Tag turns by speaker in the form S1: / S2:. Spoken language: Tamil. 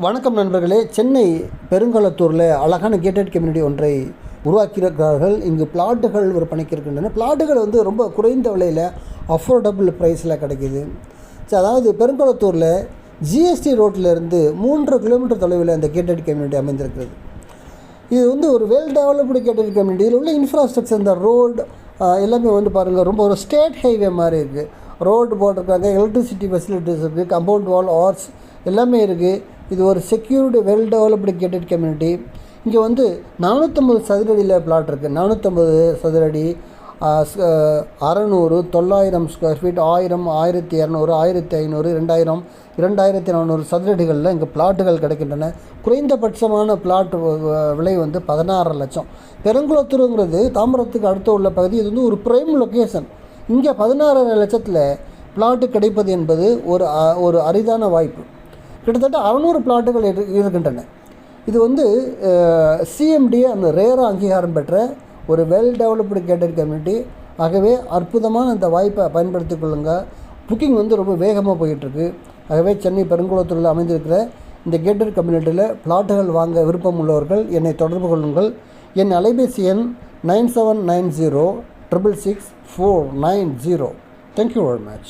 S1: வணக்கம் நண்பர்களே. சென்னை பெருங்குளத்தூரில் அழகான கேட்டட் கம்யூனிட்டி ஒன்றை உருவாக்கியிருக்கிறார்கள். இங்கு பிளாட்டுகள் விற்பனைக்கு இருக்கின்றன. பிளாட்டுகள் ரொம்ப குறைந்த விலையில் அஃபோர்டபுள் ப்ரைஸில் கிடைக்கிது. அதாவது பெருங்குளத்தூரில் ஜிஎஸ்டி ரோட்டிலேருந்து 3 கிலோமீட்டர் தொலைவில் இந்த கேட்டட் கம்யூனிட்டி அமைந்திருக்கிறது. இது ஒரு வெல் டெவலப்டு கேட்டட் கம்யூனிட்டி. இதில் உள்ள இன்ஃப்ராஸ்ட்ரக்சர், இந்த ரோடு எல்லாமே பாருங்கள், ரொம்ப ஒரு ஸ்டேட் ஹைவே மாதிரி இருக்குது. ரோடு போட்டிருக்காங்க, எலக்ட்ரிசிட்டி ஃபெசிலிட்டிஸ் இருக்குது, கம்பவுண்ட் வால், ஆர்ட்ஸ் எல்லாமே இருக்குது. இது ஒரு secured well developed gated community. இங்கே 450 சதுரடியில் பிளாட் இருக்குது. 450 சதுரடி, 600, 900 ஸ்கொயர் ஃபீட், 1000, 1200, 1500, 2000, 2400 சதுரடிகளில் இங்கே பிளாட்டுகள் கிடைக்கின்றன. குறைந்தபட்சமான பிளாட் விலை 16 லட்சம். பெருங்குளத்தூருங்கிறது தாம்பரத்துக்கு அடுத்து உள்ள பகுதி. இது ஒரு ப்ரைம் லொக்கேஷன். இங்கே 16 லட்சத்தில் பிளாட்டு கிடைப்பது என்பது ஒரு அரிதான வாய்ப்பு. கிட்டத்தட்ட 600 பிளாட்டுகள் இருக்கின்றன. இது சிஎம்டிஏ அந்த ரேராக அங்கீகாரம் பெற்ற ஒரு வெல் டெவலப்டு கேட்டட் கம்யூனிட்டி. ஆகவே அற்புதமான இந்த வாய்ப்பை பயன்படுத்தி கொள்ளுங்கள். புக்கிங் ரொம்ப வேகமாக போயிட்டுருக்கு. ஆகவே சென்னை பெருங்குளத்தூரில் அமைந்திருக்கிற இந்த கேட்டட் கம்யூனிட்டியில் பிளாட்டுகள் வாங்க விருப்பம் உள்ளவர்கள் என்னை தொடர்பு கொள்ளுங்கள். என் அலைபேசி எண் 9790 666 490. Thank you very much.